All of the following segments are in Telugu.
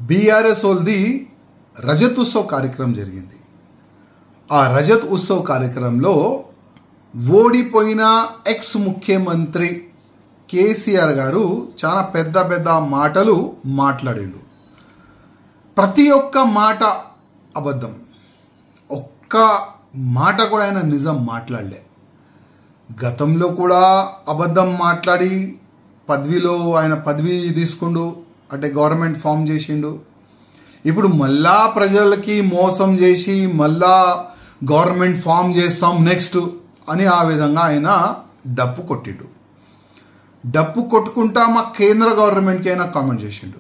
బీఆర్ఎస్ వాళ్ళది రజత్ ఉత్సవ్ కార్యక్రమం జరిగింది. ఆ రజత్ ఉత్సవ్ కార్యక్రమంలో ఓడిపోయిన ఎక్స్ ముఖ్యమంత్రి కేసీఆర్ గారు చాలా పెద్ద పెద్ద మాటలు మాట్లాడిండు. ప్రతి ఒక్క మాట అబద్ధం, ఒక్క మాట కూడా ఆయన నిజం మాట్లాడలే. గతంలో కూడా అబద్ధం మాట్లాడి పదవిలో ఆయన పదవి తీసుకుండు, అంటే గవర్నమెంట్ ఫామ్ చేసిండు. ఇప్పుడు మళ్ళా ప్రజలకి మోసం చేసి మళ్ళా గవర్నమెంట్ ఫామ్ చేస్తాం నెక్స్ట్ అని ఆ విధంగా ఆయన డప్పు కొట్టిండు. డప్పు కొట్టుకుంటా మా కేంద్ర గవర్నమెంట్కి అయినా కామెంట్ చేసిండు.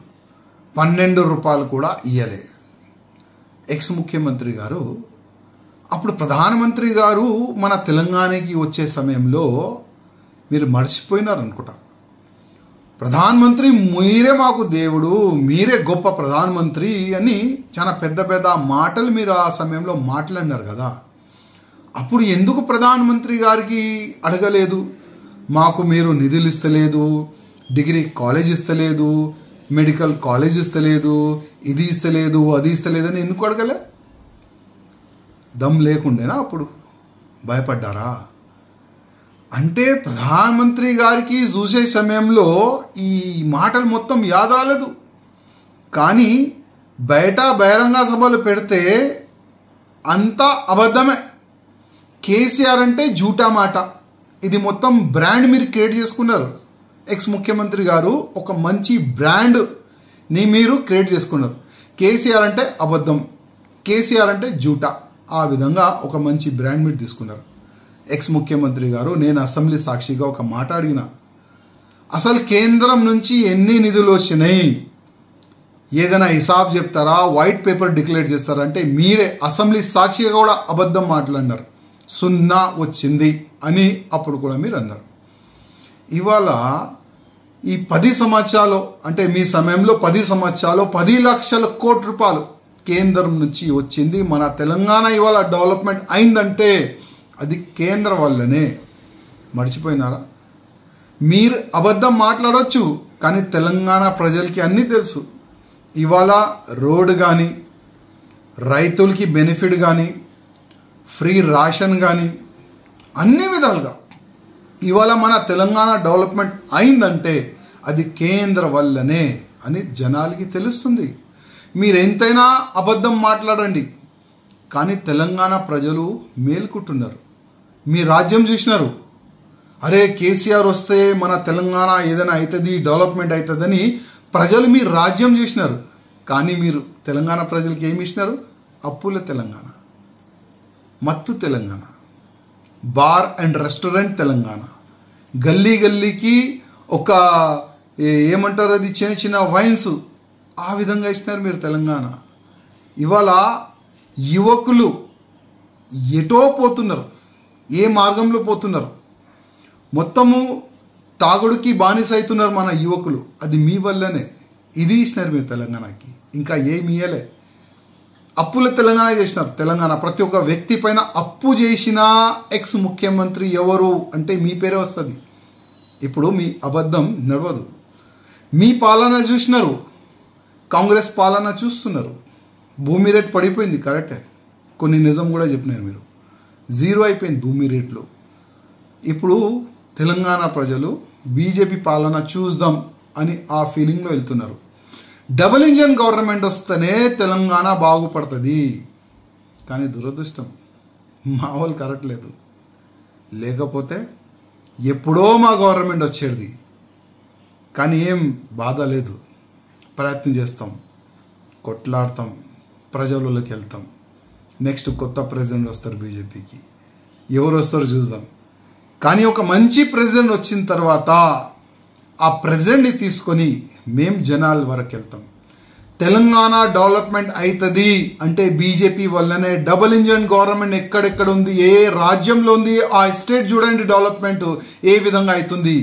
12 రూపాయలు కూడా ఇయ్యలే. ఎక్స్ ముఖ్యమంత్రి గారు అప్పుడు ప్రధానమంత్రి గారు మన తెలంగాణకి వచ్చే సమయంలో మీరు మర్చిపోయినారు అనుకుంటా. ప్రధానమంత్రి మీరే మాకు దేవుడు, మీరే గొప్ప ప్రధానమంత్రి అని చాలా పెద్ద పెద్ద మాటలు మీరు ఆ సమయంలో మాట్లాడినారు కదా. అప్పుడు ఎందుకు ప్రధానమంత్రి గారికి అడగలేదు, మాకు మీరు నిధులు ఇస్తలేదు, డిగ్రీ కాలేజ్ ఇస్తలేదు, మెడికల్ కాలేజ్ ఇస్తలేదు, ఇది ఇస్తలేదు, అది ఇస్తలేదని ఎందుకు అడగలే? దమ్ లేకుండేనా? అప్పుడు భయపడ్డారా? అంటే ప్రధానమంత్రి గారికి చూసే సమయంలో ఈ మాటలు మొత్తం యాద రాలేదు. కానీ బయట బహిరంగ సభలు పెడితే అంతా అబద్ధమే. కేసీఆర్ అంటే జూటా మాట. ఇది మొత్తం బ్రాండ్ మీరు క్రియేట్ చేసుకున్నారు. ఎక్స్ ముఖ్యమంత్రి గారు ఒక మంచి బ్రాండ్ని మీరు క్రియేట్ చేసుకున్నారు. కేసీఆర్ అంటే అబద్ధం, కేసీఆర్ అంటే జూటా, ఆ విధంగా ఒక మంచి బ్రాండ్ మీరు తీసుకున్నారు. ఎక్స్ ముఖ్యమంత్రి గారు, నేను అసెంబ్లీ సాక్షిగా ఒక మాట అడిగిన, అసలు కేంద్రం నుంచి ఎన్ని నిధులు వచ్చినాయి ఏదైనా హిసాబ్ చెప్తారా, వైట్ పేపర్ డిక్లేర్ చేస్తారా అంటే మీరే అసెంబ్లీ సాక్షిగా కూడా అబద్ధం మాట్లాడినారు. 0 వచ్చింది అని అప్పుడు కూడా మీరు అన్నారు. ఇవాళ ఈ 10 సంవత్సరాలు అంటే మీ సమయంలో 10 సంవత్సరాలు 10 లక్షల కోట్ల రూపాయలు కేంద్రం నుంచి వచ్చింది. మన తెలంగాణ ఇవాళ డెవలప్మెంట్ అయిందంటే అది కేంద్రం వల్లనే. మర్చిపోయినారా? మీరు అబద్ధం మాట్లాడవచ్చు, కానీ తెలంగాణ ప్రజలకి అన్నీ తెలుసు. ఇవాళ రోడ్ కానీ, రైతులకి బెనిఫిట్ కానీ, ఫ్రీ రేషన్ కానీ, అన్ని విధాలుగా ఇవాళ మన తెలంగాణ డెవలప్మెంట్ అయిందంటే అది కేంద్ర వల్లనే అని జనాలకి తెలుస్తుంది. మీరు ఎంతైనా అబద్ధం మాట్లాడండి, కానీ తెలంగాణ ప్రజలు మేల్కుంటున్నారు. మీ రాజ్యం చూసినారు, అరే కేసీఆర్ వస్తే మన తెలంగాణ ఏదైనా అవుతుంది, డెవలప్మెంట్ అవుతుందని ప్రజలు మీ రాజ్యం చూసినారు. కానీ మీరు తెలంగాణ ప్రజలకి ఏమి ఇచ్చినారు? అప్పుల తెలంగాణ, మత్తు Telangana, bar and restaurant Telangana, గల్లీ గల్లీకి ఒక ఏమంటారు అది చిన్న చిన్న వైన్స్, ఆ విధంగా ఇచ్చినారు మీరు తెలంగాణ. ఇవాళ యువకులు ఎటో పోతున్నారు, ఏ మార్గంలో పోతున్నారు? మొత్తము తాగుడుకి బానిస అవుతున్నారు మన యువకులు. అది మీ వల్లనే. ఇది ఇచ్చినారు మీరు తెలంగాణకి, ఇంకా ఏమి ఇయ్యలే. అప్పుల తెలంగాణ చేసినారు. తెలంగాణ ప్రతి ఒక్క వ్యక్తి పైన అప్పు చేసిన ఎక్స్ ముఖ్యమంత్రి ఎవరు అంటే మీ పేరే వస్తుంది. ఇప్పుడు మీ అబద్ధం నడవదు. మీ పాలన చూసినారు, కాంగ్రెస్ పాలన చూస్తున్నారు. భూమి రేట్ పడిపోయింది, కరెక్టే. కొన్ని నిజం కూడా చెప్పినారు మీరు. 0 అయిపోయింది భూమి రేట్లు. ఇప్పుడు తెలంగాణ ప్రజలు బీజేపీ పాలన చూద్దాం అని ఆ ఫీలింగ్లో వెళ్తున్నారు. డబుల్ ఇంజన్ గవర్నమెంట్ వస్తేనే తెలంగాణ బాగుపడుతుంది. కానీ దురదృష్టం మా వాళ్ళు కరెక్ట్ లేదు. లేకపోతే ఎప్పుడో మా గవర్నమెంట్ వచ్చేది. కానీ ఏం బాధ లేదు, ప్రయత్నం చేస్తాం, కొట్లాడతాం, ప్రజలలోకి వెళ్తాం. నెక్స్ట్ కొత్త ప్రెసిడెంట్ వస్తారు బీజేపీకి, ఎవరు వస్తారో చూద్దాం. కానీ ఒక మంచి ప్రెసిడెంట్ వచ్చిన తర్వాత ఆ ప్రెసిడెంట్ని తీసుకొని మేం జనాల వరకు వెళ్తాం. తెలంగాణ డెవలప్మెంట్ అవుతుంది అంటే బీజేపీ వల్లనే. డబుల్ ఇంజన్ గవర్నమెంట్ ఎక్కడెక్కడ ఉంది, ఏ రాజ్యంలో ఉంది, ఆ స్టేట్ చూడండి డెవలప్మెంట్ ఏ విధంగా అవుతుంది.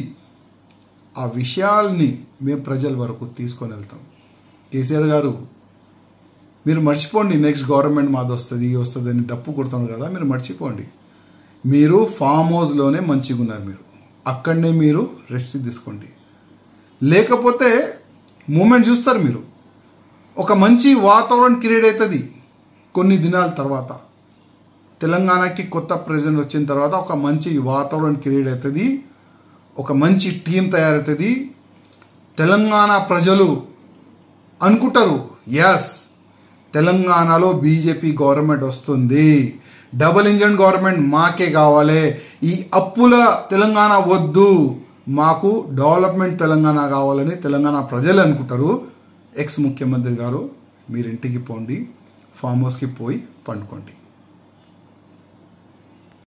ఆ విషయాల్ని మేము ప్రజల వరకు తీసుకొని వెళ్తాం. కేసీఆర్ గారు, మీరు మర్చిపోండి, నెక్స్ట్ గవర్నమెంట్ మాది వస్తుంది వస్తుంది అని డప్పు కొడుతున్నారు కదా, మీరు మర్చిపోండి. మీరు ఫామ్ హౌస్లోనే మంచిగా ఉన్నారు, మీరు అక్కడనే మీరు రెస్ట్ తీసుకోండి. లేకపోతే మూమెంట్ చూస్తారు మీరు. ఒక మంచి వాతావరణం క్రియేట్ అవుతుంది. కొన్ని దినాల తర్వాత తెలంగాణకి కొత్త ప్రెసిడెంట్ వచ్చిన తర్వాత ఒక మంచి వాతావరణం క్రియేట్ అవుతుంది. ఒక మంచి టీం తయారవుతుంది. తెలంగాణ ప్రజలు అనుకుంటారు, ఎస్ తెలంగాణలో బీజేపీ గవర్నమెంట్ వస్తుంది, డబుల్ ఇంజన్ గవర్నమెంట్ మాకే కావాలి, ఈ అప్పుల తెలంగాణ వద్దు, మాకు డెవలప్మెంట్ తెలంగాణ కావాలని తెలంగాణ ప్రజలు అనుకుంటారు. ఎక్స్ ముఖ్యమంత్రి గారు, మీరు ఇంటికి పోండి, ఫామ్ హౌస్కి పోయి పండుకోండి.